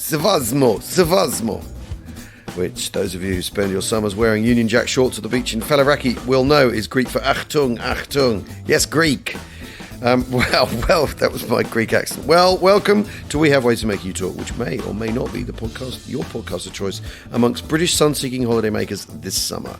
Savasmo, which those of you who spend your summers wearing Union Jack shorts at the beach in Felaraki will know is Greek for Achtung, Achtung. Yes, Greek. Well, that was my Greek accent. Well, welcome to We Have Ways of Making You Talk, which may or may not be your podcast of choice amongst British sun-seeking holidaymakers this summer.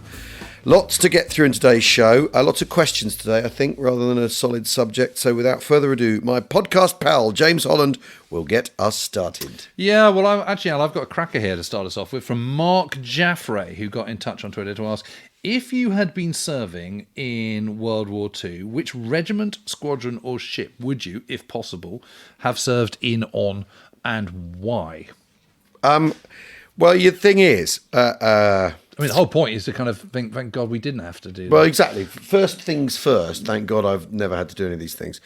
Lots to get through in today's show. Lots of questions today, I think, rather than a solid subject. So without further ado, my podcast pal, James Holland, will get us started. Yeah, well, I've got a cracker here to start us off with from Mark Jaffray, who got in touch on Twitter to ask, if you had been serving in World War II, which regiment, squadron or ship would you, if possible, have served in on and why? Well, the thing is... I mean, the whole point is to kind of think, thank God we didn't have to do that. Well, exactly. First things first. Thank God I've never had to do any of these things.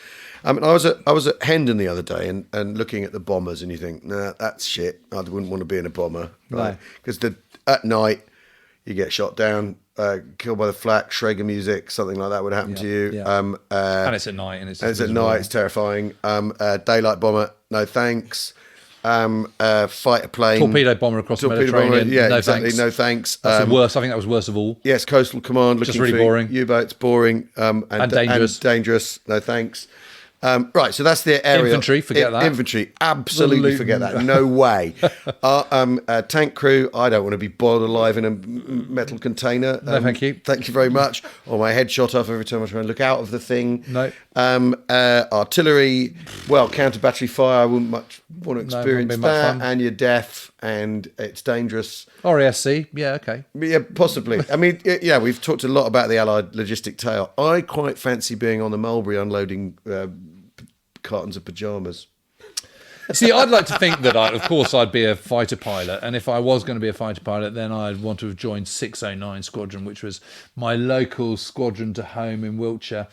I mean, I was at Hendon the other day and looking at the bombers, and you think, nah, that's shit. I wouldn't want to be in a bomber, right? Because at night you get shot down, killed by the flak, Schrager music, something like that would happen to you. Yeah. And it's at night, and it's at night. It's terrifying. Daylight bomber, no thanks. Fighter plane, torpedo bomber across the Mediterranean. Yeah, no exactly. Thanks. No thanks. That's the worst. I think that was worst of all. Yes, coastal command. Just looking really for boring. U-boats, boring, and dangerous. And dangerous. No thanks. Right, so that's the area. Infantry, forget that. Infantry, absolutely forget that. No way. Tank crew, I don't want to be boiled alive in a metal container. No, thank you. Thank you very much. Or my head shot off every time I try and look out of the thing. No. Artillery, well, counter battery fire, I wouldn't much want to experience that. And you're deaf, and it's dangerous. RASC, yeah, okay. Yeah, possibly. I mean, yeah, we've talked a lot about the Allied logistic tail. I quite fancy being on the Mulberry unloading cartons of pyjamas. See, I'd like to think that, of course, I'd be a fighter pilot. And if I was going to be a fighter pilot, then I'd want to have joined 609 Squadron, which was my local squadron to home in Wiltshire.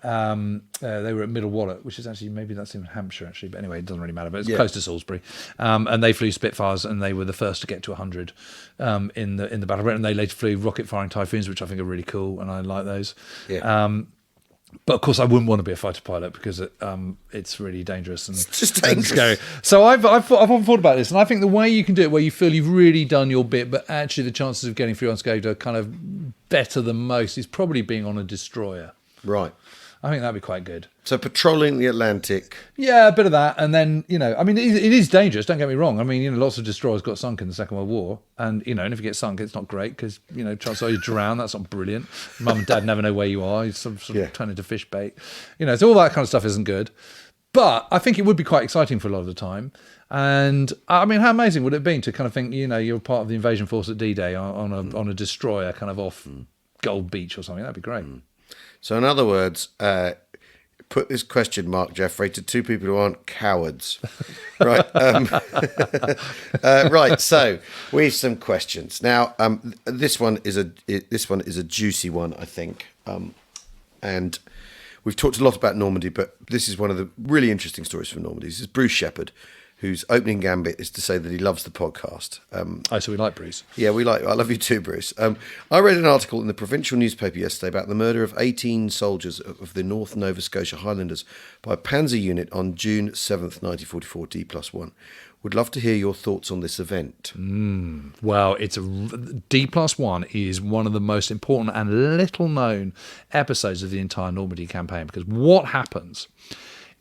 They were at Middle Wallet, which is actually, maybe that's in Hampshire, actually. But anyway, it doesn't really matter. But it's close to Salisbury. And they flew Spitfires, and they were the first to get to 100 in the Battle of Britain. And they later flew rocket-firing Typhoons, which I think are really cool, and I like those. Yeah. But of course, I wouldn't want to be a fighter pilot because it's really dangerous and just dangerous. Scary. So I've often thought about this, and I think the way you can do it, where you feel you've really done your bit, but actually the chances of getting through unscathed are kind of better than most, is probably being on a destroyer. Right. I think that'd be quite good. So patrolling the Atlantic. Yeah, a bit of that. And then, I mean, it is dangerous, don't get me wrong. I mean, lots of destroyers got sunk in the Second World War. And, and if you get sunk, it's not great because, chances are you drown. That's not brilliant. Mum and dad never know where you are. You sort of turn into fish bait. So all that kind of stuff isn't good. But I think it would be quite exciting for a lot of the time. And, I mean, how amazing would it have been to kind of think, you're part of the invasion force at D-Day on a destroyer kind of off Gold Beach or something. That'd be great. So in other words, put this question mark, Jeffrey, to two people who aren't cowards. Right. Right. So we have some questions now. This one is a juicy one, I think. And we've talked a lot about Normandy, but this is one of the really interesting stories from Normandy. This is Bruce Shepherd, whose opening gambit is to say that he loves the podcast. So we like Bruce. Yeah, I love you too, Bruce. I read an article in the provincial newspaper yesterday about the murder of 18 soldiers of the North Nova Scotia Highlanders by a Panzer unit on June 7th, 1944, D+1. Would love to hear your thoughts on this event. Well, D+1 is one of the most important and little known episodes of the entire Normandy campaign, because what happens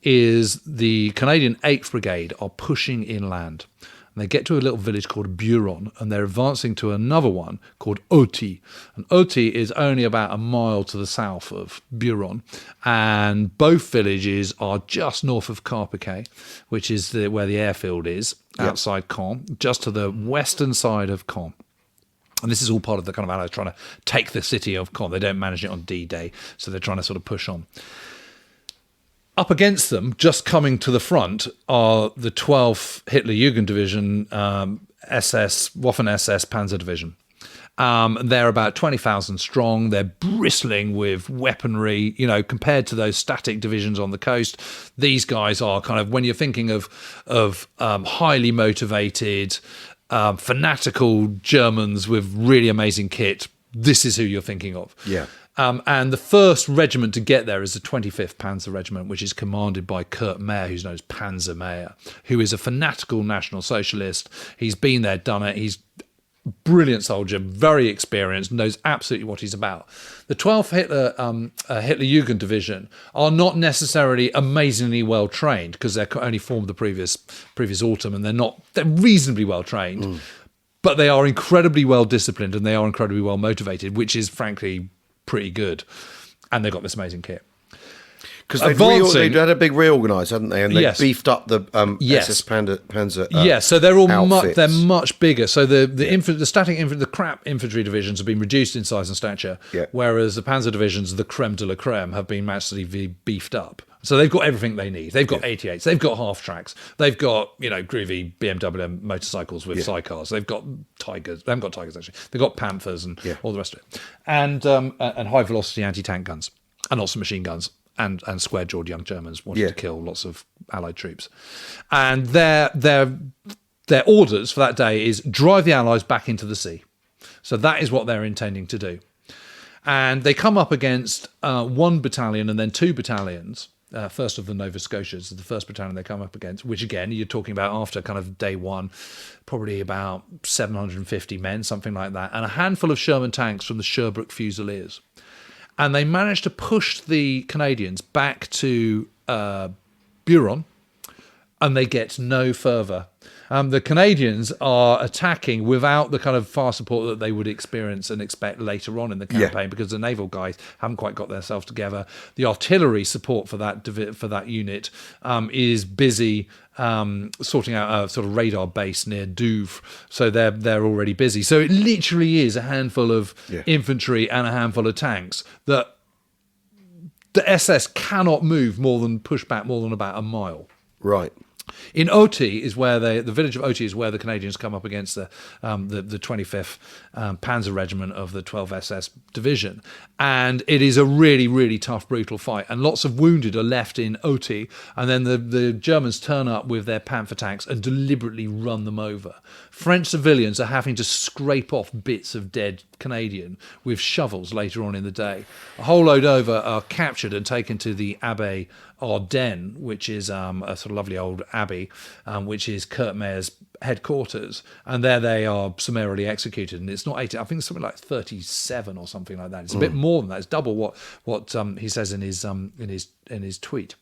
is the Canadian 8th Brigade are pushing inland. And they get to a little village called Buron, and they're advancing to another one called Oti. And Oti is only about a mile to the south of Buron. And both villages are just north of Carpiquet, which is where the airfield is, outside Caen, just to the western side of Caen. And this is all part of the kind of Allies trying to take the city of Caen. They don't manage it on D-Day, so they're trying to sort of push on. Up against them, just coming to the front, are the 12th Hitler-Jugend Division, Waffen-SS Panzer Division. They're about 20,000 strong. They're bristling with weaponry. Compared to those static divisions on the coast, these guys are kind of, when you're thinking of highly motivated, fanatical Germans with really amazing kit, this is who you're thinking of. Yeah. And the first regiment to get there is the 25th Panzer Regiment, which is commanded by Kurt Meyer, who's known as Panzer Meyer, who is a fanatical National Socialist. He's been there, done it. He's a brilliant soldier, very experienced, knows absolutely what he's about. The 12th Hitler Jugend Division are not necessarily amazingly well trained because they're only formed the previous autumn, and they're reasonably well trained, but they are incredibly well disciplined and they are incredibly well motivated, which is frankly pretty good, and they've got this amazing kit. Because they'd had a big reorganise, hadn't they? And they beefed up the SS Panzer. So they're all outfits. much bigger. So the static infantry, the crap infantry divisions have been reduced in size and stature, whereas the Panzer divisions, the creme de la creme, have been massively beefed up. So they've got everything they need. They've got 88s. They've got half tracks. They've got groovy BMW motorcycles with sidecars. They've got Tigers. They haven't got Tigers actually. They've got Panthers and all the rest of it, and high velocity anti-tank guns and lots of machine guns and square-jawed young Germans wanting to kill lots of Allied troops. And their orders for that day is drive the Allies back into the sea. So that is what they're intending to do. And they come up against one battalion and then two battalions. First of the Nova Scotias, the first battalion they come up against, which again, you're talking about after kind of day one, probably about 750 men, something like that, and a handful of Sherman tanks from the Sherbrooke Fusiliers. And they managed to push the Canadians back to Buron, and they get no further. The Canadians are attacking without the kind of fire support that they would experience and expect later on in the campaign, because the naval guys haven't quite got themselves together. The artillery support for that unit is busy sorting out a sort of radar base near Douvres, so they're already busy. So it literally is a handful of infantry and a handful of tanks that the SS cannot push back more than about a mile. Right. In Oti is where the village of Oti is where the Canadians come up against the 25th Panzer Regiment of the 12th SS Division, and it is a really, really tough, brutal fight. And lots of wounded are left in Oti, and then the Germans turn up with their Panther tanks and deliberately run them over. French civilians are having to scrape off bits of dead Canadian with shovels later on in the day. A whole load over are captured and taken to the Abbaye Ardennes, which is a sort of lovely old abbey, which is Kurt Meyer's headquarters, and there they are summarily executed. And it's not 80, I think it's something like 37 or something like that. It's a bit more than that. It's double what he says in his tweet.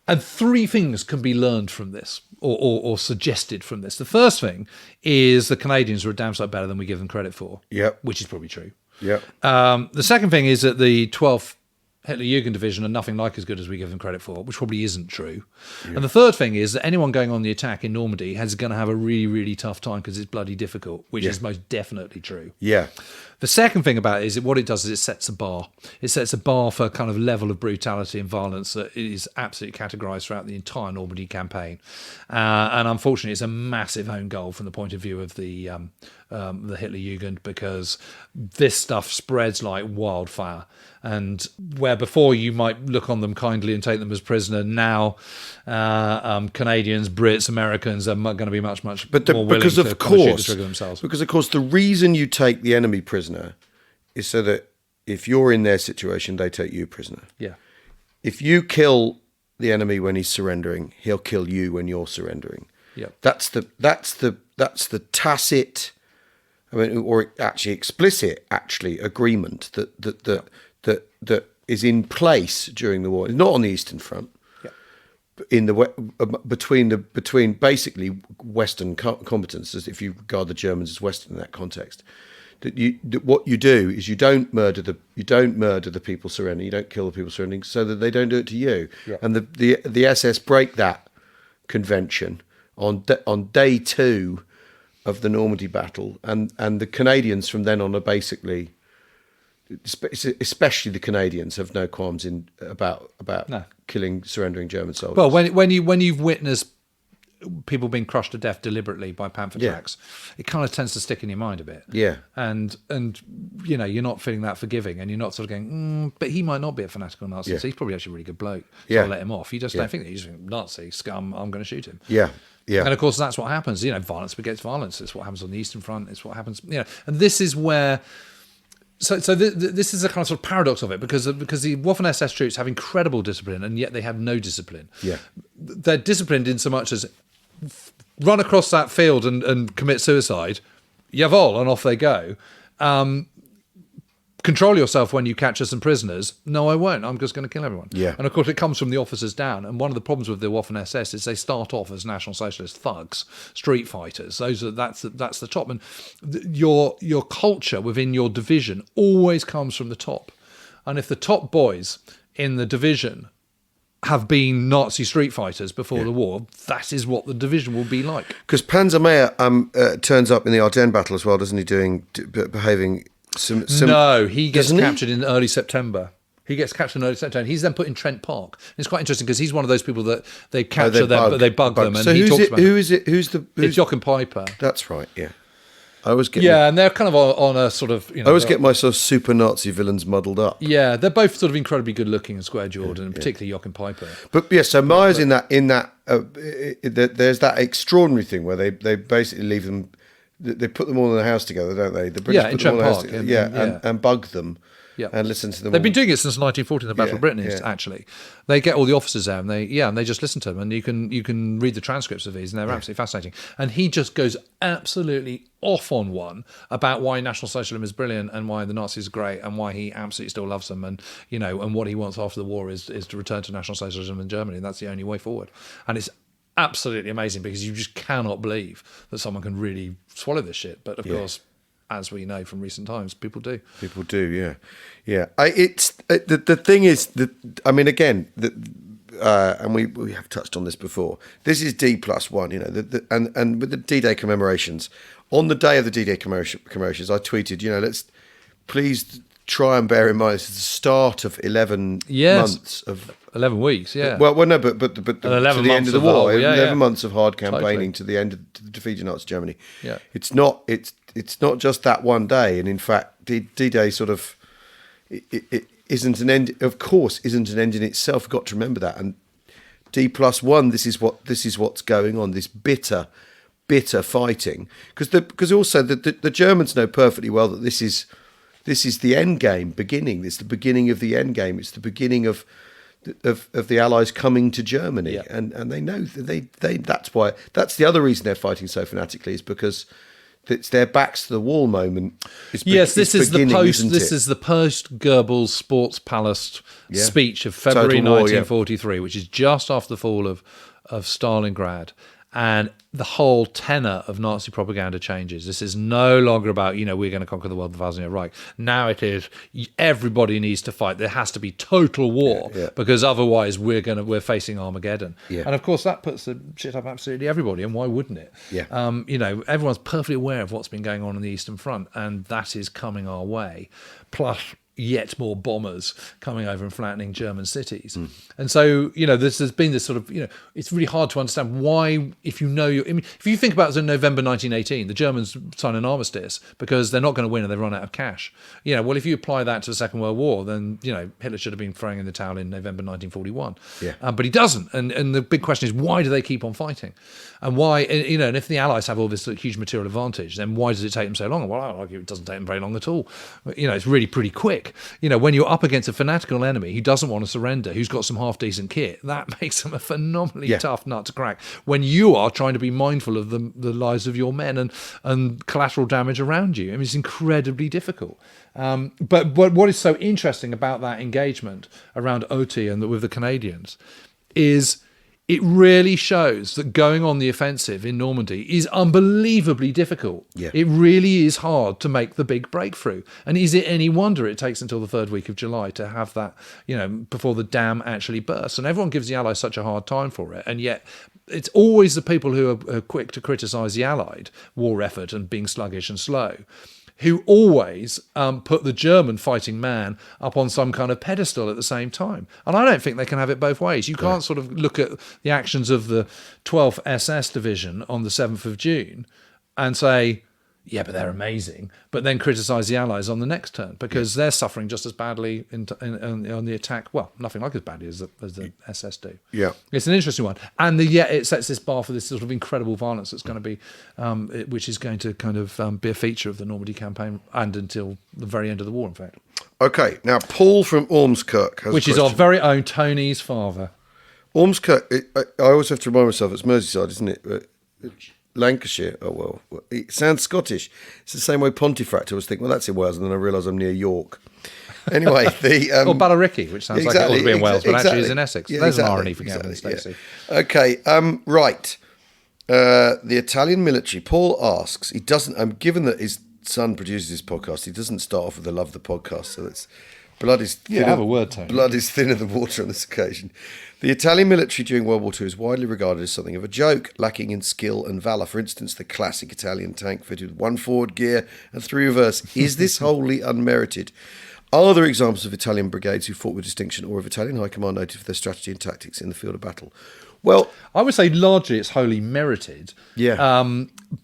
And three things can be learned from this, or suggested from this. The first thing is the Canadians are a damn sight better than we give them credit for. Yep. Which is probably true. Yep. The second thing is that the 12th Hitler Jugend Division are nothing like as good as we give them credit for, which probably isn't true. Yeah. And the third thing is that anyone going on the attack in Normandy is going to have a really, really tough time because it's bloody difficult, which is most definitely true. Yeah. The second thing about it is what it does is it sets a bar. It sets a bar for a kind of level of brutality and violence that is absolutely categorised throughout the entire Normandy campaign. And unfortunately, it's a massive own goal from the point of view of the Hitler Jugend, because this stuff spreads like wildfire. And where before you might look on them kindly and take them as prisoner, now Canadians, Brits, Americans are going to be much more willing to shoot the trigger themselves. Because of course the reason you take the enemy prisoner is so that if you're in their situation, they take you prisoner. Yeah. If you kill the enemy when he's surrendering, he'll kill you when you're surrendering. Yeah. That's the tacit, or actually explicit, agreement that is in place during the war. It's not on the Eastern Front. In the between basically Western combatants, if you regard the Germans as Western in that context, that what you do is you don't murder the people surrendering, you don't kill the people surrendering, so that they don't do it to you. Yeah. And the SS break that convention on day 2 of the Normandy battle, and the Canadians from then on are basically, especially the Canadians, have no qualms about killing surrendering German soldiers. Well, when you've witnessed people being crushed to death deliberately by Panther tracks, it kind of tends to stick in your mind a bit. Yeah. And you're not feeling that forgiving, and you're not sort of going, but he might not be a fanatical Nazi, so he's probably actually a really good bloke. So I'll let him off. You just don't think that. You just think, Nazi, scum, I'm going to shoot him. Yeah. Yeah. And of course that's what happens. Violence begets violence. It's what happens on the Eastern Front. It's what happens, and this is where this is a kind of sort of paradox of it, because the Waffen SS troops have incredible discipline, and yet they have no discipline. Yeah. They're disciplined in so much as run across that field and commit suicide, jawohl, and off they go. Control yourself when you capture some prisoners. No, I won't. I'm just going to kill everyone. Yeah. And of course, it comes from the officers down. And one of the problems with the Waffen SS is they start off as National Socialist thugs, street fighters. That's the top. And your culture within your division always comes from the top. And if the top boys in the division have been Nazi street fighters before the war, that is what the division will be like. Because Panzermeyer turns up in the Ardennes battle as well, doesn't he? Behaving. No, he gets captured in early September. He's then put in Trent Park. It's quite interesting because he's one of those people that they capture them, they bug them, and so he talks about who is it? It's Joachim Piper. That's right. Yeah, I always get. Yeah, and they're kind of on a sort of. I always get my sort of super Nazi villains muddled up. Yeah, they're both sort of incredibly good looking and square jawed, and particularly Joachim Piper. But yeah, so Meyer's in that. There's that extraordinary thing where they basically leave them. They put them all in a house together, don't they? The British put them all in a house together, and bug them, and listen to them. They've been doing it since 1940 in the Battle of Britain. Actually, they get all the officers there, and they just listen to them, and you can read the transcripts of these, and they're absolutely fascinating. And he just goes absolutely off on one about why National Socialism is brilliant, and why the Nazis are great, and why he absolutely still loves them, and and what he wants after the war is to return to National Socialism in Germany. And that's the only way forward, and it's absolutely amazing because you just cannot believe that someone can really swallow this shit. But of course, as we know from recent times, people do. People do, yeah. The thing is that, I mean, again, and we have touched on this before. This is D+1, and with the D-Day commemorations. On the day of the D-Day commemorations, I tweeted, let's please try and bear in mind this is the start of 11 months of 11 weeks, yeah. Well, no, but to the end of the war, 11 months of hard campaigning to the end of the defeat of Nazi Germany. Yeah, it's not just that one day, and in fact, D-Day sort of it isn't an end. Of course, isn't an end in itself. We've got to remember that. And D+1, this is what's going on. This bitter fighting, because also the Germans know perfectly well that this is the end game beginning. It's the beginning of the end game. It's the beginning of the Allies coming to Germany, and they know that's the other reason they're fighting so fanatically, is because it's their backs to the wall moment. This is the post Goebbels Sports Palace speech of February 1943, which is just after the fall of Stalingrad. And the whole tenor of Nazi propaganda changes. This is no longer about, we're going to conquer the world with Wagner Reich. Now it is, everybody needs to fight. There has to be total war, because otherwise we're facing Armageddon. Yeah. And of course that puts the shit up absolutely everybody. And why wouldn't it? Yeah. Everyone's perfectly aware of what's been going on the Eastern Front, and that is coming our way. Plus, yet more bombers coming over and flattening German cities. And so, there's been this sort of, it's really hard to understand why, if you think about it in November 1918, the Germans sign an armistice because they're not going to win and they've run out of cash. Well, if you apply that to the Second World War, then, Hitler should have been throwing in the towel in November 1941. Yeah. But he doesn't. And the big question is, why do they keep on fighting? And why, and if the Allies have all this huge material advantage, then why does it take them so long? Well, I argue it doesn't take them very long at all. It's really pretty quick. When you're up against a fanatical enemy who doesn't want to surrender, who's got some half-decent kit, that makes them a phenomenally tough nut to crack. When you are trying to be mindful of the lives of your men and collateral damage around you, it's incredibly difficult. But what is so interesting about that engagement around Oti and with the Canadians is it really shows that going on the offensive in Normandy is unbelievably difficult. Yeah. It really is hard to make the big breakthrough. And is it any wonder it takes until the third week of July to have that, before the dam actually bursts? And everyone gives the Allies such a hard time for it. And yet it's always the people who are quick to criticise the Allied war effort and being sluggish and slow, who always put the German fighting man up on some kind of pedestal at the same time. And I don't think they can have it both ways. You can't sort of look at the actions of the 12th SS Division on the 7th of June and say, yeah, but they're amazing, but then criticise the Allies on the next turn because they're suffering just as badly on the attack. Well, nothing like as badly as the SS do. Yeah. It's an interesting one. And yet it sets this bar for this sort of incredible violence that's going to be, which is going to kind of be a feature of the Normandy campaign and until the very end of the war, in fact. Okay, now Paul from Ormskirk has Which a is our question. very own Tony's father. Ormskirk, I always have to remind myself, it's Merseyside, isn't it? Lancashire. Oh, well, it sounds Scottish. It's the same way Pontefract. I was thinking, well, that's in Wales, and then I realise I'm near York. Anyway, or Ballarickie, which sounds like it ought to be in Wales, but actually is in Essex. Yeah, There's an irony for Gavin and Stacey. Yeah. Okay, right. The Italian military. Paul asks, he doesn't, given that his son produces this podcast, he doesn't start off with the love of the podcast, so that's blood is thinner, have a word, Tony. Blood is thinner than water on this occasion. The Italian military during World War II is widely regarded as something of a joke, lacking in skill and valour. For instance, the classic Italian tank fitted with 1 forward gear and 3 reverse. Is this wholly unmerited? Are there examples of Italian brigades who fought with distinction or of Italian high command noted for their strategy and tactics in the field of battle? Well, I would say largely it's wholly merited. Yeah.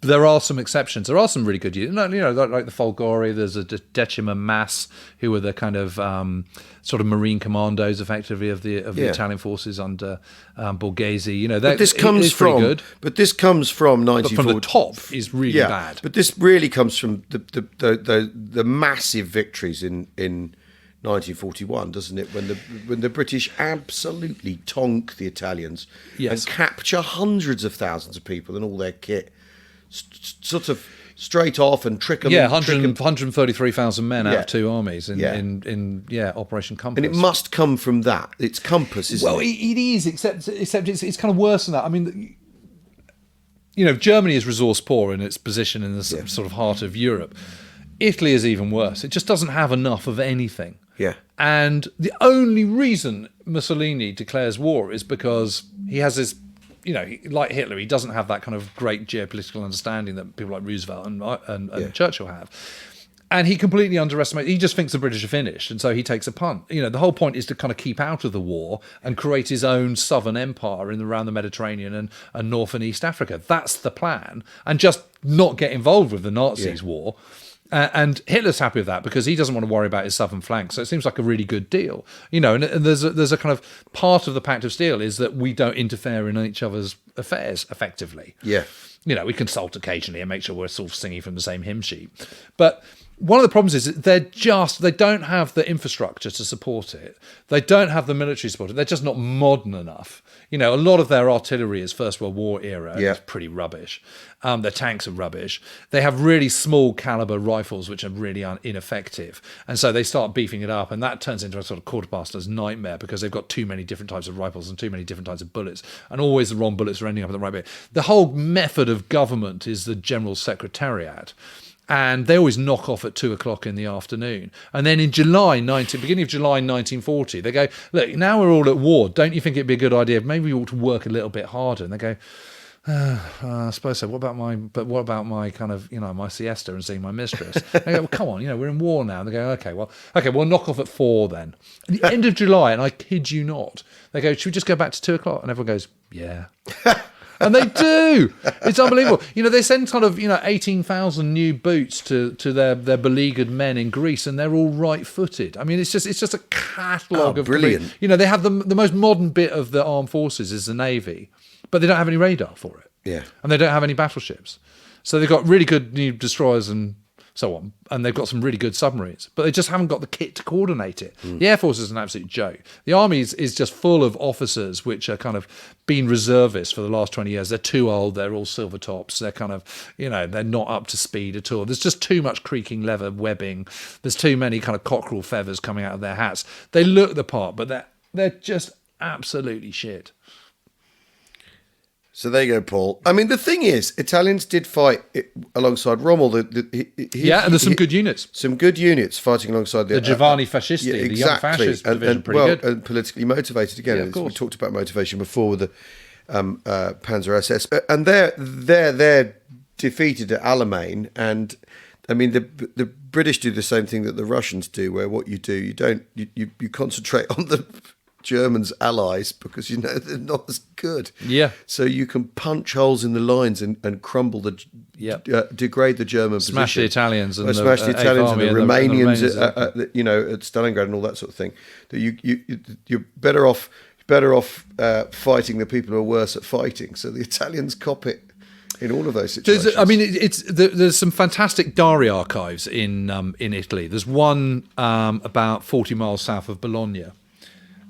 There are some exceptions. There are some really good units. Like the Folgori, there's a Decima Mass, who were the kind of sort of marine commandos, effectively, of the Italian forces under Borghese. this comes from good. But this comes from 1940. But from the top is really bad. But this really comes from the massive victories in 1941, doesn't it? When the British absolutely tonk the Italians and capture hundreds of thousands of people and all their kit, sort of straight off and trick them. Yeah, 133,000 men out of 2 armies in Operation Compass. And it must come from that. It's Compass, isn't it? Well, it is, except it's kind of worse than that. I mean, Germany is resource poor in its position in the sort of heart of Europe. Italy is even worse. It just doesn't have enough of anything. Yeah. And the only reason Mussolini declares war is because he has this, like Hitler, he doesn't have that kind of great geopolitical understanding that people like Roosevelt and Churchill have. And he completely underestimates, he just thinks the British are finished, and so he takes a punt. The whole point is to kind of keep out of the war and create his own southern empire around the Mediterranean and North and East Africa. That's the plan. And just not get involved with the Nazis' war. And Hitler's happy with that because he doesn't want to worry about his southern flank. So it seems like a really good deal, And there's a kind of part of the Pact of Steel is that we don't interfere in each other's affairs effectively. Yeah, we consult occasionally and make sure we're sort of singing from the same hymn sheet. But one of the problems is that they don't have the infrastructure to support it. They don't have the military support. They're just not modern enough. A lot of their artillery is First World War era. Yeah. It's pretty rubbish. Their tanks are rubbish. They have really small caliber rifles, which are really ineffective. And so they start beefing it up. And that turns into a sort of quartermaster's nightmare because they've got too many different types of rifles and too many different types of bullets. And always the wrong bullets are ending up at the right bit. The whole method of government is the General Secretariat. And they always knock off at 2:00 in the afternoon. And then in beginning of July 1940, they go, look, now we're all at war. Don't you think it'd be a good idea? Maybe we ought to work a little bit harder. And they go, I suppose so. What about my kind of, my siesta and seeing my mistress? They go, well, come on, we're in war now. And they go, okay, we'll knock off at 4 then. At the end of July, and I kid you not, they go, should we just go back to 2:00? And everyone goes, yeah. And they do. It's unbelievable. They send kind of 18,000 new boots to their beleaguered men in Greece, and they're all right-footed. I mean, it's just a catalogue of brilliant. They have the most modern bit of the armed forces is the navy, but they don't have any radar for it. Yeah, and they don't have any battleships. So they've got really good new destroyers and so on, and they've got some really good submarines, but they just haven't got the kit to coordinate it. The Air Force is an absolute joke. The Army is just full of officers which are kind of been reservists for the last 20 years. They're too old. They're all silver tops. They're kind of, they're not up to speed at all. There's just too much creaking leather webbing. There's too many kind of cockerel feathers coming out of their hats. They look the part, but they're just absolutely shit. So there you go, Paul. I mean, the thing is, Italians did fight alongside Rommel. And there's some good units. Some good units fighting alongside the Giovanni Fascisti, the young fascist division, pretty good. And politically motivated again. Yeah, we talked about motivation before with the Panzer SS. And they're defeated at Alamein. And I mean, the British do the same thing that the Russians do, where what you do, you concentrate on the Germans allies because you know they're not as good. Yeah. So you can punch holes in the lines and crumble degrade the German Smash position. the Italians and smash the Italians and the Romanians, Romanians at Stalingrad and all that sort of thing. That you're better off fighting the people who are worse at fighting. So the Italians cop it in all of those situations. There's some fantastic diary archives in Italy. There's one about 40 miles south of Bologna,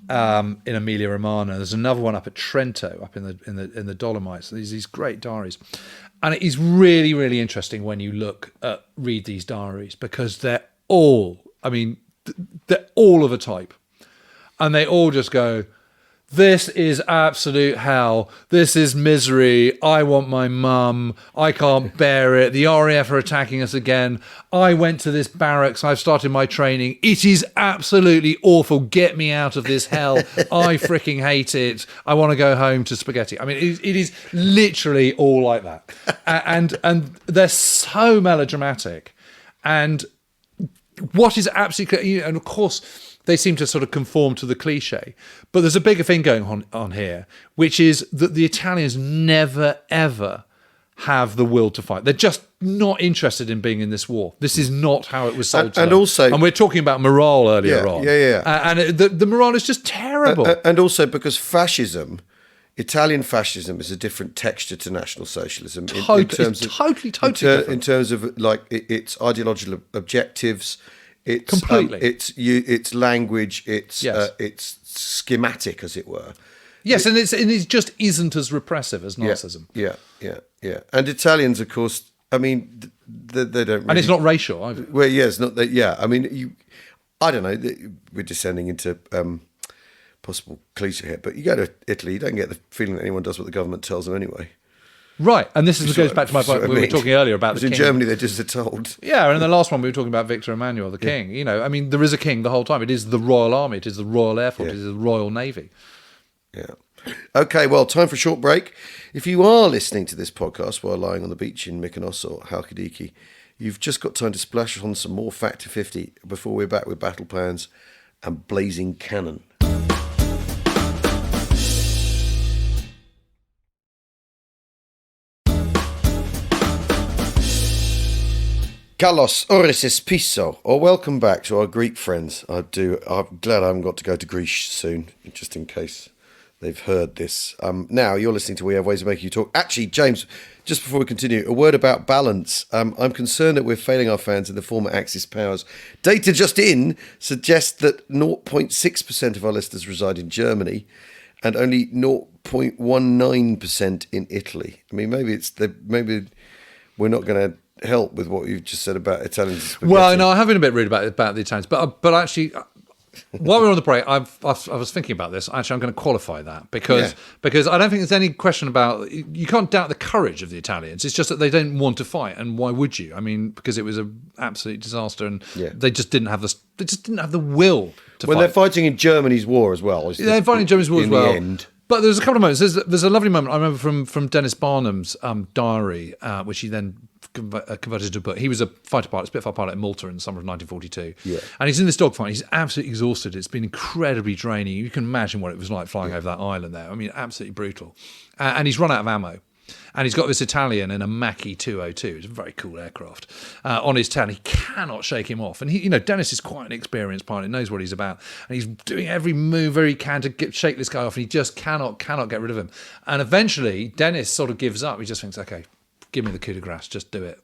in Emilia Romagna. There's another one up at Trento, up in the Dolomites. There's these great diaries, and it is really, really interesting when you read these diaries because they're all of a type, and they all just go, "This is absolute hell. This is misery. I want my mum. I can't bear it. The RAF are attacking us again. I went to this barracks. I've started my training. It is absolutely awful. Get me out of this hell. I freaking hate it. I want to go home to spaghetti." I mean, it is literally all like that. And they're so melodramatic. And what is absolutely... And of course... they seem to sort of conform to the cliche. But there's a bigger thing going on here, which is that the Italians never, ever have the will to fight. They're just not interested in being in this war. This is not how it was sold to them. Also... And we're talking about morale earlier on. Yeah. And the morale is just terrible. And also because fascism... Italian fascism is a different texture to National Socialism Totally different. In terms of like its ideological objectives, its completely, its language, its Yes. its schematic, as it were. Yes, and it just isn't as repressive as Nazism. Yeah. And Italians, of course, I mean, they don't. Really, And it's not racial either. Well, yeah, it's not that. Yeah, I mean, I don't know. We're descending into possible cliche here, but you go to Italy, you don't get the feeling that anyone does what the government tells them anyway. Right, and this goes back to my point. We were talking earlier about the king. In Germany, they're just told. Yeah, and in the last one, we were talking about Victor Emmanuel, the king. You know, I mean, there is a king the whole time. It is the Royal Army, it is the Royal Air Force, it is the Royal Navy. Yeah. Okay, well, time for a short break. If you are listening to this podcast while lying on the beach in Mykonos or Halkidiki, you've just got time to splash on some more Factor 50 before we're back with battle plans and blazing cannon. Kalos Orisis Piso, or welcome back to our Greek friends. I'm glad I haven't got to go to Greece soon, just in case they've heard this. Now, you're listening to We Have Ways of Making You Talk. Actually, James, just before we continue, a word about balance. I'm concerned that we're failing our fans in the former Axis powers. Data just in suggests that 0.6% of our listeners reside in Germany and only 0.19% in Italy. I mean, maybe we're not going to help with what you've just said about Italians. Well, no, I have been a bit rude about the Italians, but actually, while we're on the break, I was thinking about this. Actually, I'm going to qualify that because I don't think there's any question about, you can't doubt the courage of the Italians. It's just that they don't want to fight, and why would you? I mean, because it was an absolute disaster, and they just didn't have the will to fight. Well, they're fighting in Germany's war as well. They're fighting in Germany's war as well. In the end. But there's a couple of moments. There's a lovely moment I remember from Dennis Barnum's diary, which he then converted into a book. He was a Spitfire pilot in Malta in the summer of 1942. Yeah. And he's in this dogfight. He's absolutely exhausted. It's been incredibly draining. You can imagine what it was like flying over that island there. I mean, absolutely brutal. And he's run out of ammo. And he's got this Italian in a Macchi 202. It's a very cool aircraft on his tail. He cannot shake him off. And Dennis is quite an experienced pilot, knows what he's about, and he's doing every move he can to shake this guy off. And he just cannot get rid of him. And eventually, Dennis sort of gives up. He just thinks, okay, give me the coup de grace, just do it.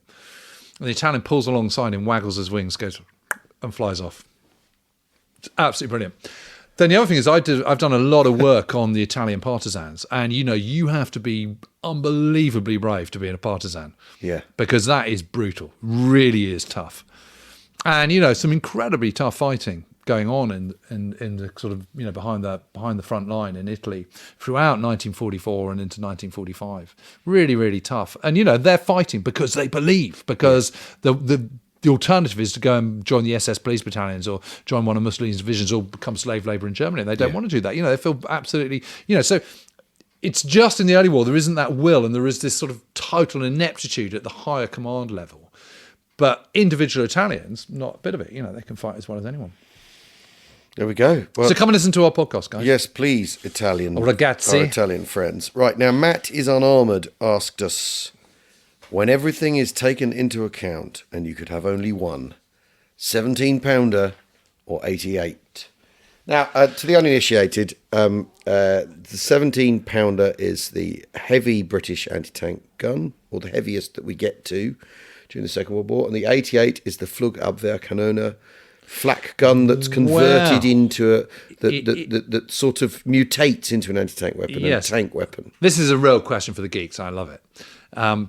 And the Italian pulls alongside him, waggles his wings, goes and flies off. It's absolutely brilliant. Then the other thing is I've done a lot of work on the Italian partisans, and you have to be unbelievably brave to be in a partisan. Yeah. Because that is brutal, really is tough. And some incredibly tough fighting going on in the sort of behind the front line in Italy throughout 1944 and into 1945. Really, really tough. And they're fighting because they believe, because the alternative is to go and join the SS police battalions or join one of Mussolini's divisions or become slave labour in Germany. And they don't want to do that. They feel absolutely, so it's just in the early war, there isn't that will, and there is this sort of total ineptitude at the higher command level. But individual Italians, not a bit of it. They can fight as well as anyone. There we go. Well, So come and listen to our podcast, guys. yes, please, Italian. Ragazzi. Our Italian friends. Right, now Matt is unarmoured asked us, when everything is taken into account and you could have only one, 17-pounder or 88? Now, to the uninitiated, the 17-pounder is the heavy British anti-tank gun, or the heaviest that we get to during the Second World War, and the 88 is the Flugabwehrkanone flak gun that's converted into that sort of mutates into an anti-tank weapon, Yes. a tank weapon. This is a real question for the geeks. I love it.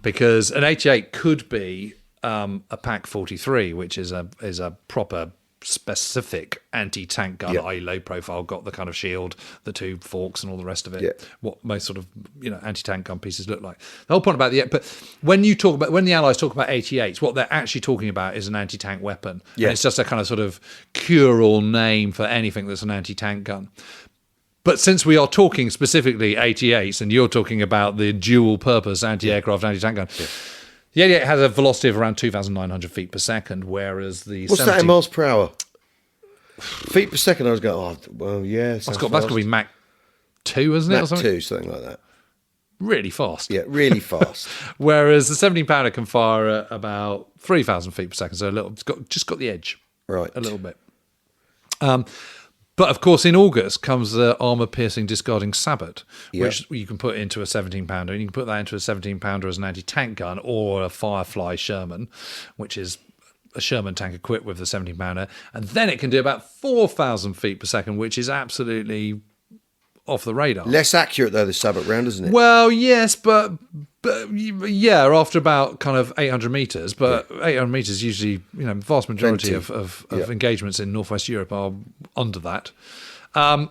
Because an 88 could be a Pak 43, which is a proper specific anti-tank gun, Yeah. i.e. low profile, got the kind of shield, the two forks and all the rest of it. Yeah. What most sort of, anti-tank gun pieces look like. The whole point about but when the Allies talk about 88s, what they're actually talking about is an anti-tank weapon. Yeah. And it's just a kind of sort of cure-all name for anything that's an anti-tank gun. But since we are talking specifically 88s, and you're talking about the dual-purpose anti-aircraft, anti-tank gun, the 88 has a velocity of around 2,900 feet per second, whereas the What's that in miles per hour? Feet per second, I was going, that's got to be Mach 2, isn't it? Or Mach something? 2, something like that. Really fast. Yeah, really fast. Whereas the 17-pounder can fire at about 3,000 feet per second, so it's got the edge. Right. A little bit. But of course, in August comes the armour-piercing discarding sabot, which you can put into a 17-pounder, and you can put that into a 17-pounder as an anti-tank gun, or a Firefly Sherman, which is a Sherman tank equipped with the 17-pounder, and then it can do about 4,000 feet per second, which is absolutely off the radar. Less accurate, though, the sabot round, isn't it? Well, yes, but yeah, after about kind of 800 metres, but 800 metres usually, the vast majority of engagements in Northwest Europe are under that. And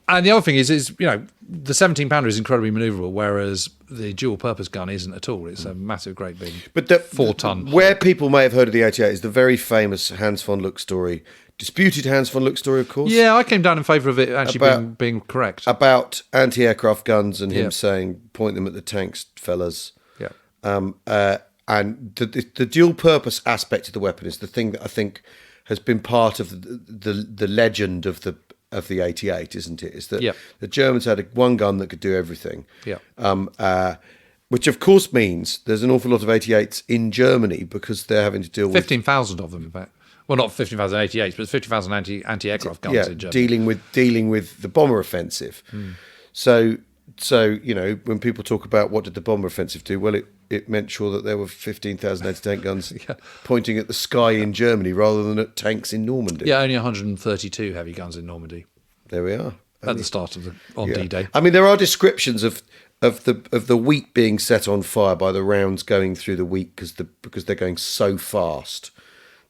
the other thing is the 17-pounder is incredibly manoeuvrable, whereas the dual-purpose gun isn't at all. It's a massive, great big 4-ton. Where people may have heard of the 88 is the very famous Hans von Luck story, disputed Hans von Luck story, of course. Yeah, I came down in favour of it actually being correct. About anti-aircraft guns and him saying, point them at the tanks, fellas. Yeah. And the dual-purpose aspect of the weapon is the thing that I think has been part of the legend of the 88, isn't it? Is that the Germans had one gun that could do everything. Yeah. Which of course means there's an awful lot of 88s in Germany because they're having to deal with 15,000 of them, in fact. Well, not 15,000 88s, but 50,000 anti-aircraft guns in Germany. dealing with the bomber offensive. So when people talk about what did the bomber offensive do, well, it meant sure that there were 15,000 anti-tank guns pointing at the sky in Germany rather than at tanks in Normandy. Yeah, only 132 heavy guns in Normandy. There we are. At the start of D-Day. I mean, there are descriptions of the wheat being set on fire by the rounds going through the wheat because they're going so fast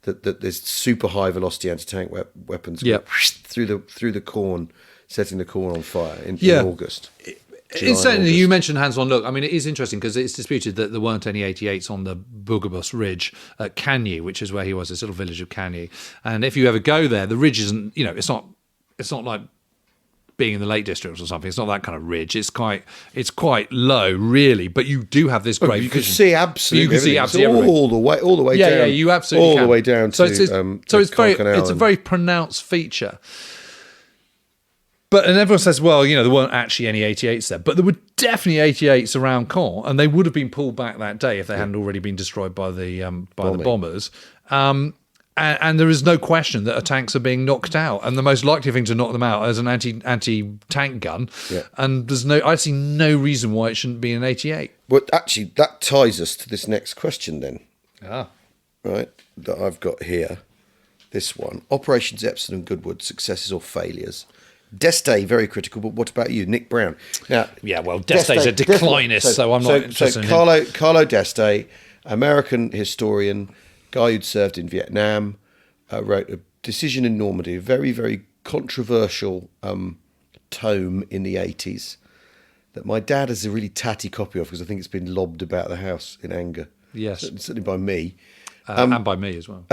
that there's super high velocity anti-tank weapons through the corn, setting the corn on fire in August. Incidentally, you mentioned Hans von Luck. I mean, it is interesting because it's disputed that there weren't any 88s on the Bugabus Ridge at Cagny, which is where he was, this little village of Cagny. And if you ever go there, the ridge isn't, it's not like being in the Lake District or something. It's not that kind of ridge. It's quite low, really. But you do have this great you vision. can see absolutely. You can see absolutely everything. all the way down. Yeah, you absolutely all can. the way down so to it's a very pronounced feature. And everyone says, well, there weren't actually any 88s there, but there were definitely 88s around Caen, and they would have been pulled back that day if they hadn't already been destroyed by the bombers. And there is no question that tanks are being knocked out, and the most likely thing to knock them out is an anti-tank gun. Yeah. And I see no reason why it shouldn't be an 88. Well, actually, that ties us to this next question then. Right, that I've got here. This one: Operations Epsom and Goodwood, successes or failures. D'Este, very critical, but what about you, Nick Brown? Now, D'Este's a declinist, so I'm not interested in him. Carlo D'Este, American historian, guy who'd served in Vietnam, wrote a Decision in Normandy, a very, very controversial tome in the 80s that my dad has a really tatty copy of because I think it's been lobbed about the house in anger. Yes. Certainly by me. And by me as well.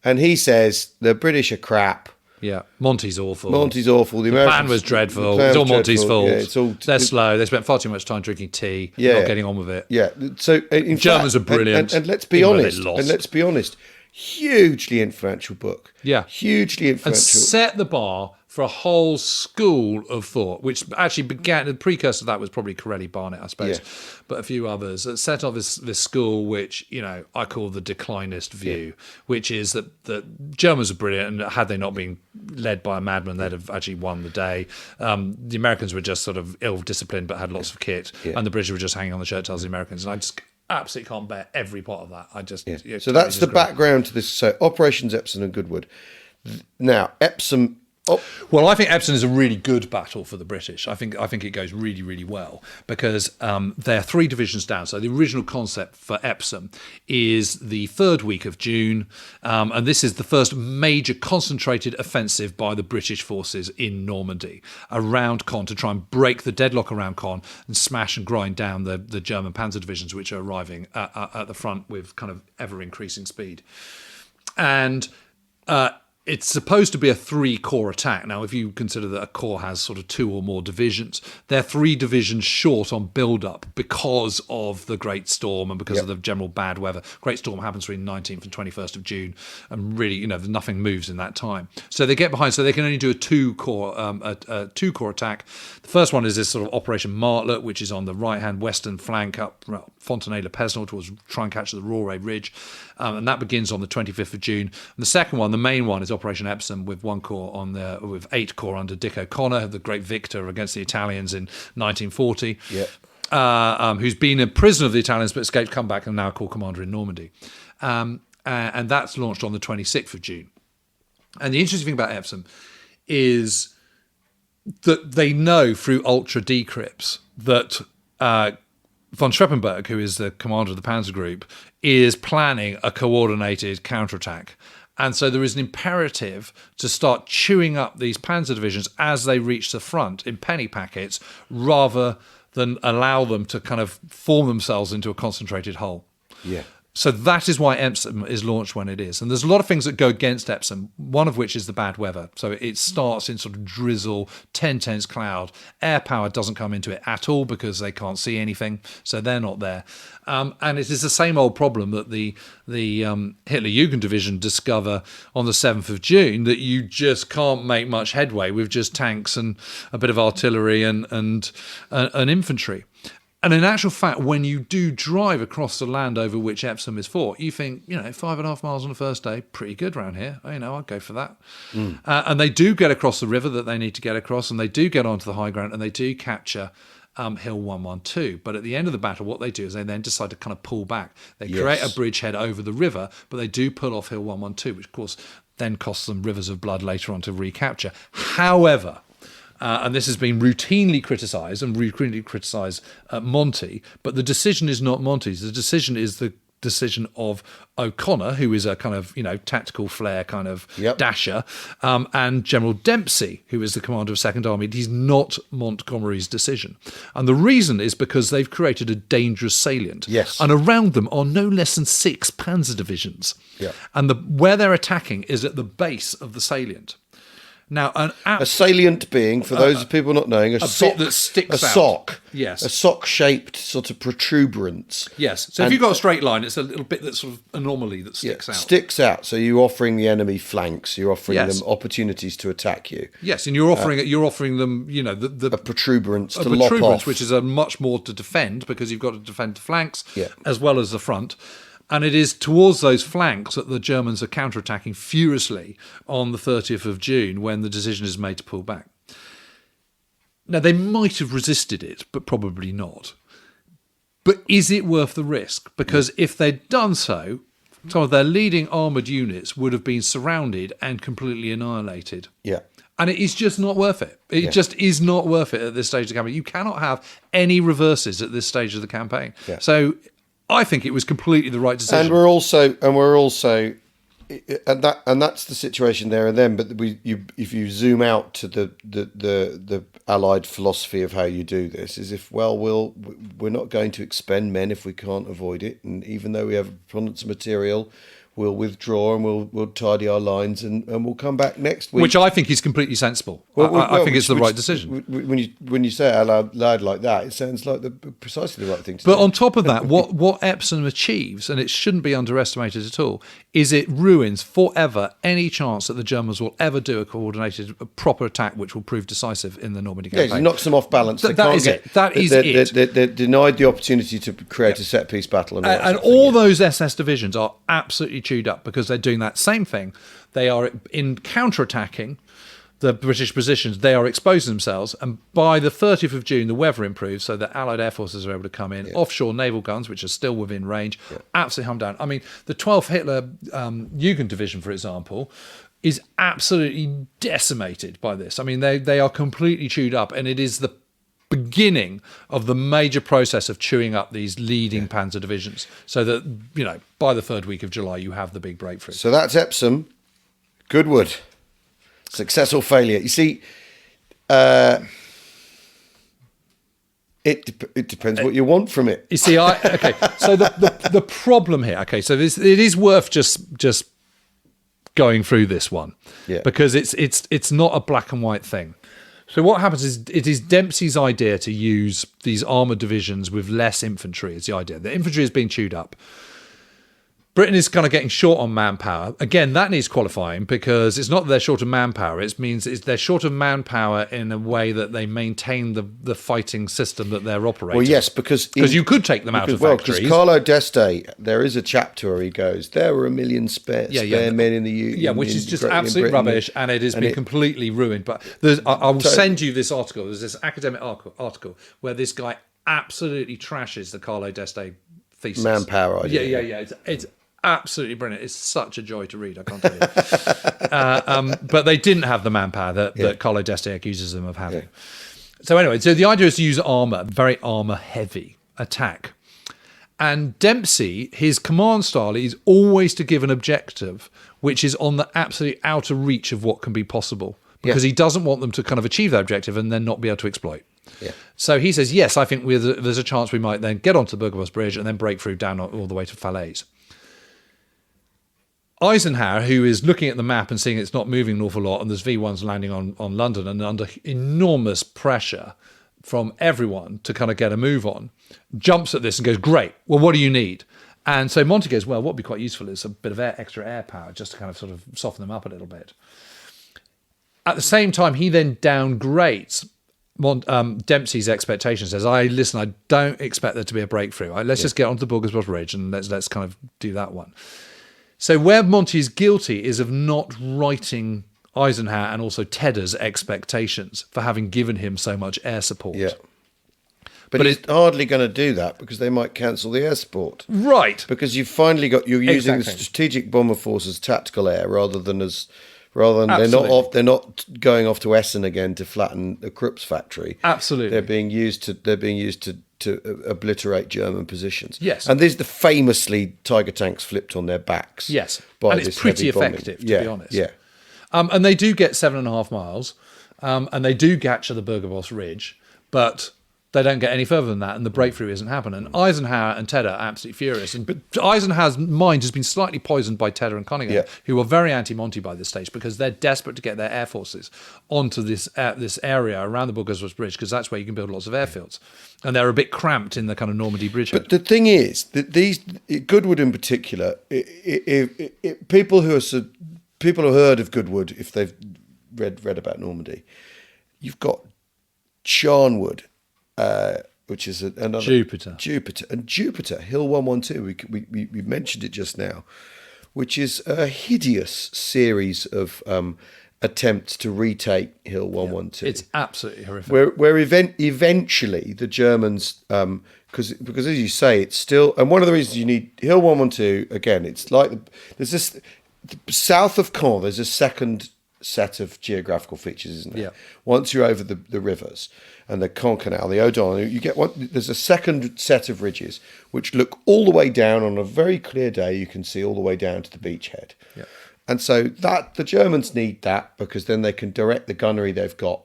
And he says the British are crap. Yeah, Monty's awful. The plan was dreadful. It's all Monty's fault. Yeah, they're slow. They spent far too much time drinking tea. Not getting on with it. Yeah. So Germans are brilliant. And let's be honest. hugely influential book. Yeah. Hugely And influential. set the bar for a whole school of thought, which actually began, the precursor to that was probably Corelli Barnett, I suppose, but a few others that set off this school, which, I call the declinist view, which is that the Germans are brilliant, and had they not been led by a madman, they'd have actually won the day. The Americans were just sort of ill-disciplined, but had lots of kit, and the British were just hanging on the shirt tails of the Americans, and I just absolutely can't bear every part of that. I just So that's the background to this. So Operations Epsom and Goodwood. Now Epsom. Well, I think Epsom is a really good battle for the British. I think it goes really, really well because they're 3 divisions down. So the original concept for Epsom is the 3rd week of June, and this is the first major concentrated offensive by the British forces in Normandy around Caen to try and break the deadlock around Caen and smash and grind down the German panzer divisions, which are arriving at the front with kind of ever-increasing speed. And it's supposed to be a 3-corps attack. Now, if you consider that a corps has sort of 2 or more divisions, they're 3 divisions short on build-up because of the Great Storm and because of the general bad weather. Great Storm happens between 19th and 21st of June, and really, nothing moves in that time. So they get behind, so they can only do a 2-corps attack. The first one is this sort of Operation Martlet, which is on the right-hand western flank up Fontenay-le-Pesnel towards try and catch the Rauray Ridge, and that begins on the 25th of June. And the second one, the main one, is Operation Epsom with 1 corps with 8 corps under Dick O'Connor, the great victor against the Italians in 1940, who's been a prisoner of the Italians but escaped, come back, and now corps commander in Normandy. And that's launched on the 26th of June. And the interesting thing about Epsom is that they know through ultra decrypts that von Streppenberg, who is the commander of the Panzer Group, is planning a coordinated counterattack. And so there is an imperative to start chewing up these panzer divisions as they reach the front in penny packets, rather than allow them to kind of form themselves into a concentrated whole. Yeah. So that is why Epsom is launched when it is. And there's a lot of things that go against Epsom, one of which is the bad weather. So it starts in sort of drizzle, 10 tense cloud. Air power doesn't come into it at all because they can't see anything, so they're not there. And it is the same old problem that the Hitler-Jugend division discover on the 7th of June, that you just can't make much headway with just tanks and a bit of artillery and infantry. And in actual fact, when you do drive across the land over which Epsom is fought, you think, 5.5 miles on the first day, pretty good round here. I'd go for that. And they do get across the river that they need to get across, and they do get onto the high ground, and they do capture Hill 112. But at the end of the battle, what they do is they then decide to kind of pull back. They create a bridgehead over the river, but they do pull off Hill 112, which of course then costs them rivers of blood later on to recapture. However, and this has been routinely criticised Monty, but the decision is not Monty's. The decision is the decision of O'Connor, who is a kind of, tactical flair kind of dasher, and General Dempsey, who is the commander of Second Army. He's not Montgomery's decision. And the reason is because they've created a dangerous salient. Yes. And around them are no less than 6 panzer divisions. Yeah. And where they're attacking is at the base of the salient. Now, a salient being, for those people not knowing, a sock bit that sticks out. Sock. Yes. A sock-shaped sort of protuberance. Yes. So if you've got a straight line, it's a little bit that's sort of anomaly that sticks out. Sticks out. So you're offering the enemy flanks. You're offering them opportunities to attack you. Yes, and you're offering them, a protuberance to lop off, which is a much more to defend, because you've got to defend the flanks as well as the front. And it is towards those flanks that the Germans are counterattacking furiously on the 30th of June when the decision is made to pull back. Now, they might have resisted it, but probably not. But is it worth the risk? Because if they'd done so, some of their leading armoured units would have been surrounded and completely annihilated. Yeah. And it is just not worth it. It just is not worth it at this stage of the campaign. You cannot have any reverses at this stage of the campaign. Yeah. So I think it was completely the right decision. And we're also, and that's the situation there and then. But if you zoom out to the Allied philosophy of how you do this, is we're not going to expend men if we can't avoid it. And even though we have abundance of material, we'll withdraw and we'll tidy our lines and we'll come back next week. Which I think is completely sensible. I think it's the right decision. When you say it out loud like that, it sounds like precisely the right thing to do. But on top of that, what Epsom achieves, and it shouldn't be underestimated at all, is it ruins forever any chance that the Germans will ever do a coordinated, proper attack which will prove decisive in the Normandy campaign. Yeah, it knocks them off balance. That is it. They're denied the opportunity to create a set-piece battle. And all those SS divisions are absolutely chewed up because they're doing that same thing. They are in counter-attacking the British positions. They are exposing themselves, and by the 30th of June, the weather improves so that Allied air forces are able to come in. Offshore naval guns, which are still within range, absolutely hummed down. I mean, the 12th Hitler Jugend Division, for example, is absolutely decimated by this. I mean, they are completely chewed up, and it is the beginning of the major process of chewing up these leading panzer divisions, so that, you know, by the third week of July you have the big breakthrough. So that's Epsom. Goodwood, success or failure. You see, it depends what you want from it. You see, so the problem here, so it is worth just going through this one, because it's not a black and white thing. So what happens is, it is Dempsey's idea to use these armoured divisions with less infantry. Is the idea. The infantry is being chewed up. Britain is kind of getting short on manpower. Again, that needs qualifying, because it's not that they're short of manpower. It means they're short of manpower in a way that they maintain the fighting system that they're operating. Well, yes, because you could take them out of factories. Because Carlo d'Este, there is a chapter where he goes, there were 1 million spare men in the Union. Yeah, which is just absolute rubbish, and it has been completely ruined. But I will send you this article. There's this academic article where this guy absolutely trashes the Carlo d'Este thesis. Manpower idea. Yeah. It's absolutely brilliant. It's such a joy to read, I can't tell you. But they didn't have the manpower that Carlo d'Este accuses them of having. So anyway, the idea is to use armour, very armour-heavy attack. And Dempsey, his command style is always to give an objective which is on the absolute outer reach of what can be possible, because he doesn't want them to kind of achieve that objective and then not be able to exploit. Yeah. So he says, yes, I think there's a chance we might then get onto the Burgos Bridge and then break through down all the way to Falaise. Eisenhower, who is looking at the map and seeing it's not moving an awful lot, and there's V1s landing on London, and under enormous pressure from everyone to kind of get a move on, jumps at this and goes, great, well, what do you need? And so Monty goes, well, what would be quite useful is a bit of extra air power, just to kind of sort of soften them up a little bit. At the same time, he then downgrades Dempsey's expectations. Says, I don't expect there to be a breakthrough. Let's just get onto the Burgos Bridge and let's kind of do that one. So where Monty is guilty is of not writing Eisenhower and also Tedder's expectations for having given him so much air support. Yeah. But he's hardly going to do that, because they might cancel the air support. Right. Because you've finally you're using the strategic bomber force as tactical air rather than Absolutely. they're not going off to Essen again to flatten the Krupp's factory. Absolutely. They're being used to obliterate German positions. Yes. And these the famously Tiger tanks flipped on their backs. Yes. And it's pretty effective, to be honest. Yeah. And they do get 7.5 miles, and they do capture the Burgos Ridge, but they don't get any further than that, and the breakthrough isn't happening. And Eisenhower and Tedder are absolutely furious. But Eisenhower's mind has been slightly poisoned by Tedder and Cunningham, who are very anti-Monty by this stage, because they're desperate to get their air forces onto this area around the Burgos Bridge, because that's where you can build lots of airfields. And they're a bit cramped in the kind of Normandy bridgehead. But the thing is that Goodwood in particular, people who heard of Goodwood, if they've read about Normandy, you've got Charnwood, which is another Jupiter, and Jupiter Hill 112. We mentioned it just now, which is a hideous series of attempts to retake Hill 112. It's absolutely horrific. Where eventually the Germans, because as you say, it's still, and one of the reasons you need Hill 112 again. It's like there's this south of Caen. There's a second set of geographical features, isn't there? Yeah. Once you're over the rivers and the Caen Canal, the Odon, you get one. There's a second set of ridges which look all the way down. On a very clear day, you can see all the way down to the beachhead. Yeah. And so that the Germans need that, because then they can direct the gunnery they've got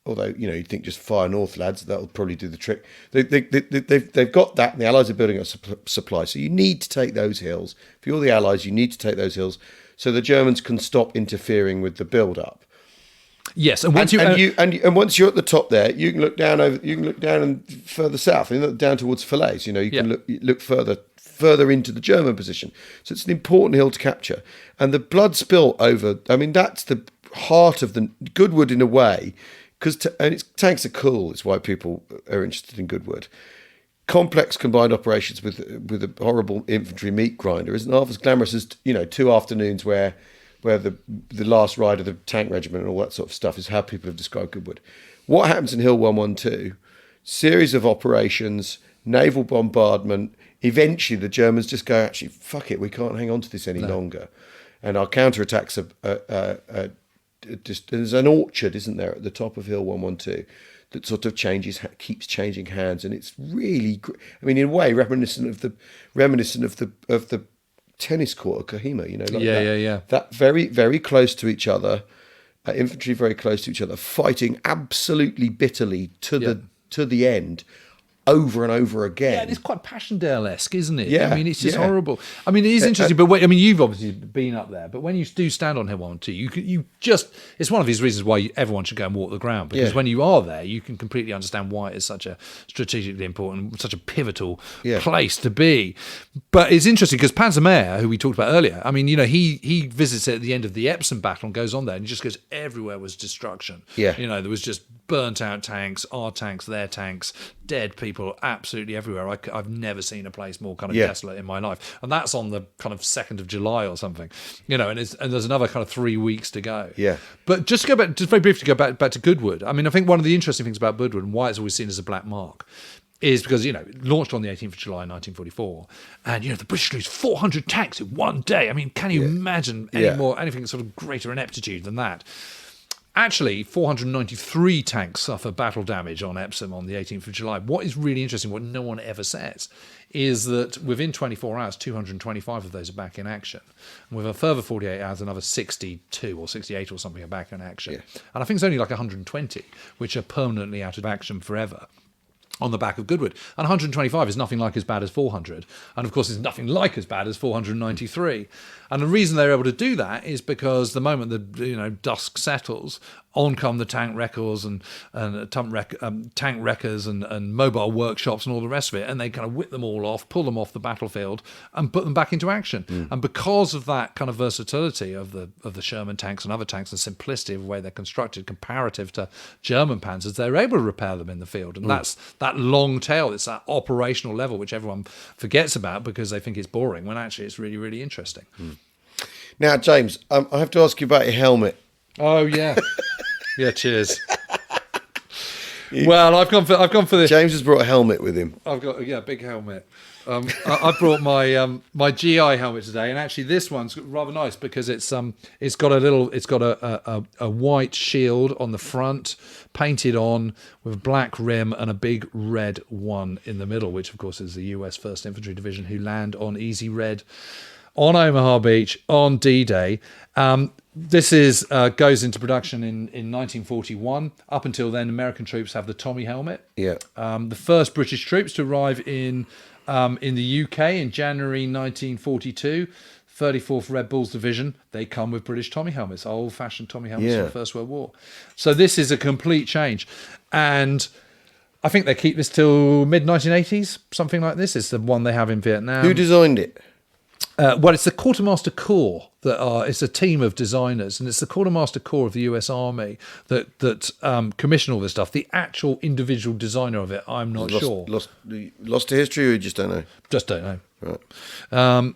although, you'd think just fire north, lads, that'll probably do the trick. They've got that, and the Allies are building up supply. So you need to take those hills. For all the Allies, you need to take those hills so the Germans can stop interfering with the build-up. Yes, and once once you're at the top there, you can look down and further south, down towards Falaise. You can look further into the German position. So it's an important hill to capture. And the blood spill over, that's the heart of the Goodwood in a way, because tanks are cool. It's why people are interested in Goodwood. Complex combined operations with a horrible infantry meat grinder isn't half as glamorous as 2 afternoons where the last ride of the tank regiment and all that sort of stuff is how people have described Goodwood. What happens in Hill 112? Series of operations, naval bombardment. Eventually, the Germans just go, actually, fuck it, we can't hang on to this any longer. And our counterattacks are just... There's an orchard, isn't there, at the top of Hill 112 that sort of keeps changing hands. And it's really... in a way, reminiscent of the tennis court at Kohima, that very, very close to each other, infantry very close to each other, fighting absolutely bitterly to the end, over and over again. Yeah, it's quite Passchendaele-esque, isn't it? Yeah, it's just horrible. It is interesting, but you've obviously been up there, but when you do stand on Hill 112, you just, it's one of these reasons why everyone should go and walk the ground, because when you are there, you can completely understand why it's such a strategically important, such a pivotal place to be. But it's interesting because Panzer who we talked about earlier, he visits it at the end of the Epsom battle and goes on there and he just goes, everywhere was destruction. Yeah. There was just burnt out tanks, our tanks, their tanks, dead people absolutely everywhere. I've never seen a place more kind of desolate in my life. And that's on the kind of 2nd of July or something, and there's another kind of 3 weeks to go. Yeah. But just very briefly to go back to Goodwood. I think one of the interesting things about Goodwood and why it's always seen as a black mark is because, launched on the 18th of July 1944, and, the British lose 400 tanks in one day. Can you imagine anything sort of greater ineptitude than that? Actually, 493 tanks suffer battle damage on Epsom on the 18th of July. What is really interesting, what no one ever says, is that within 24 hours, 225 of those are back in action. And with a further 48 hours, another 62 or 68 or something are back in action. Yeah. And I think it's only like 120, which are permanently out of action forever on the back of Goodwood. And 125 is nothing like as bad as 400. And of course, it's nothing like as bad as 493. And the reason they're able to do that is because the moment the dusk settles, on come the tank wreckers and tank wreckers and mobile workshops and all the rest of it, and they kind of whip them all off, pull them off the battlefield, and put them back into action. And because of that kind of versatility of the Sherman tanks and other tanks, and simplicity of the way they're constructed comparative to German panzers, they're able to repair them in the field. And that's that long tail. It's that operational level which everyone forgets about because they think it's boring, when actually it's really, really interesting. Now, James, I have to ask you about your helmet. Oh yeah, yeah. Cheers. Well, I've gone for this. James has brought a helmet with him. I've got a big helmet. I brought my GI helmet today, and actually this one's rather nice because it's got a white shield on the front, painted on with a black rim and a big red one in the middle, which of course is the US 1st Infantry Division, who land on Easy Red on Omaha Beach on D-Day. This goes into production in 1941. Up until then, American troops have the Tommy helmet. Yeah. The first British troops to arrive in the UK in January 1942, 34th Red Bulls Division, they come with British Tommy helmets, old-fashioned Tommy helmets from the First World War. So this is a complete change. And I think they keep this till mid-1980s, something like this. It's the one they have in Vietnam. Who designed it? Well, it's the Quartermaster Corps it's a team of designers, and it's the Quartermaster Corps of the US Army that commission all this stuff. The actual individual designer of it, I'm not sure. Lost to history, or you just don't know? Just don't know. Right.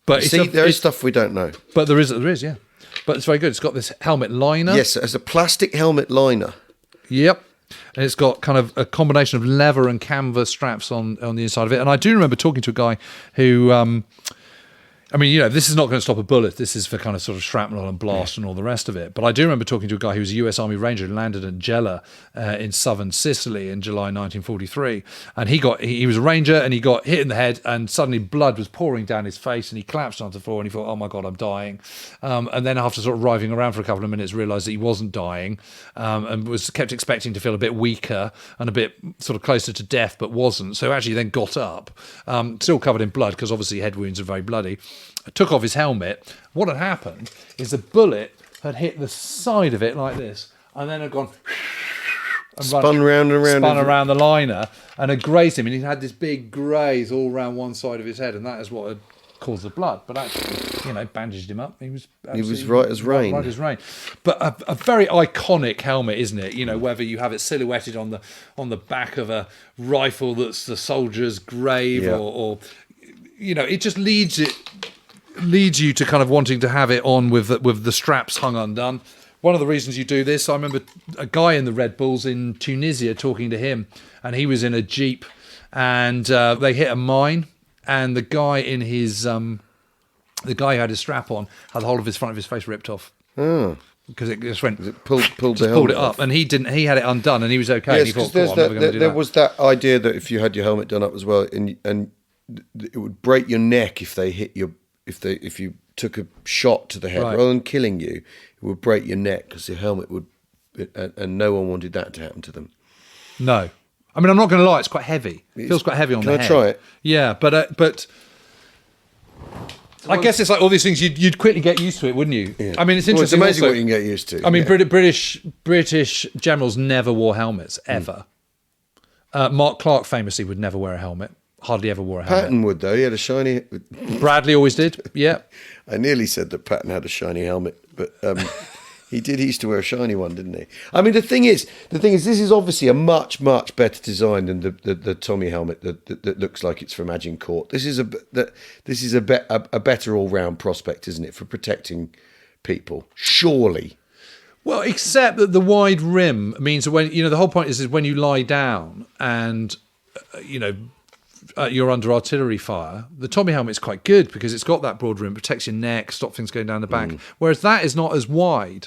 But there is stuff we don't know. But there is, yeah. But it's very good. It's got this helmet liner. Yes, it's a plastic helmet liner. Yep. And it's got kind of a combination of leather and canvas straps on the inside of it. And I do remember talking to a guy who I mean, this is not going to stop a bullet. This is for kind of sort of shrapnel and blast and all the rest of it. But I do remember talking to a guy who was a US Army Ranger and landed at Gela in southern Sicily in July 1943. And he was a Ranger and he got hit in the head and suddenly blood was pouring down his face and he collapsed onto the floor and he thought, oh my God, I'm dying. And then after sort of writhing around for a couple of minutes, realised that he wasn't dying and was kept expecting to feel a bit weaker and a bit sort of closer to death, but wasn't. So actually then got up, still covered in blood because obviously head wounds are very bloody. Took off his helmet. What had happened is the bullet had hit the side of it like this, and then had gone and spun round and round, spun around the liner, and had grazed him. And he had this big graze all around one side of his head, and that is what had caused the blood. But actually, bandaged him up. He was right as rain. Right as rain. But a very iconic helmet, isn't it? Whether you have it silhouetted on the back of a rifle that's the soldier's grave, or it just leads you to kind of wanting to have it on with the straps hung undone. One of the reasons you do this, I remember a guy in the Red Bulls in Tunisia talking to him, and he was in a Jeep, and they hit a mine, and the guy in his the guy who had his strap on had the whole of his front of his face ripped off. Oh. Because it just went pulled it up, and he didn't. He had it undone, and he was okay. Yes, and he thought, there was that idea that if you had your helmet done up as well, and it would break your neck if they hit your. If you took a shot to the head, rather than killing you, it would break your neck because the helmet would, and no one wanted that to happen to them. No, I mean I'm not going to lie, it's quite heavy. It feels quite heavy on the head. Can I try it? Yeah, but I guess it's like all these things you'd quickly get used to it, wouldn't you? Yeah. I mean, it's interesting. Well, it's amazing also, what you can get used to. I mean, British generals never wore helmets ever. Mark Clark famously would never wear a helmet. Hardly ever wore a helmet. Patton would, though. He had a shiny... Bradley always did, yeah. I nearly said that Patton had a shiny helmet, but he did. He used to wear a shiny one, didn't he? I mean, the thing is, this is obviously a much, much better design than the Tommy helmet that looks like it's from Agincourt. This is a better all-round prospect, isn't it, for protecting people? Surely. Well, except that the wide rim means that when the whole point is when you lie down and you're under artillery fire, the Tommy helmet's quite good because it's got that broad rim, protects your neck, stop things going down the back. Whereas that is not as wide,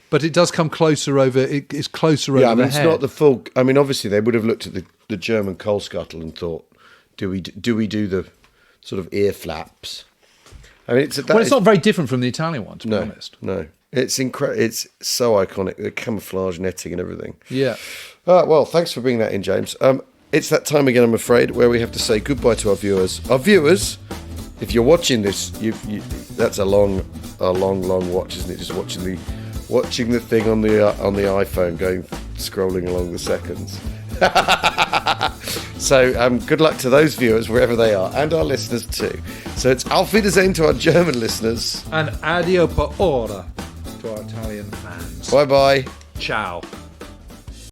but it does come closer over. It's closer over the head. It's not the full. I mean, obviously they would have looked at the German coal scuttle and thought, do we do the sort of ear flaps? I mean, it's not very different from the Italian one, to be honest. No, it's incredible. It's so iconic. The camouflage netting and everything. Yeah. Well, thanks for bringing that in, James. It's that time again, I'm afraid, where we have to say goodbye to our viewers. Our viewers, if you're watching this, that's a long watch, isn't it? Just watching the thing on the iPhone, scrolling along the seconds. So good luck to those viewers wherever they are, and our listeners too. So it's Auf Wiedersehen to our German listeners, and addio per ora to our Italian fans. Bye bye. Ciao.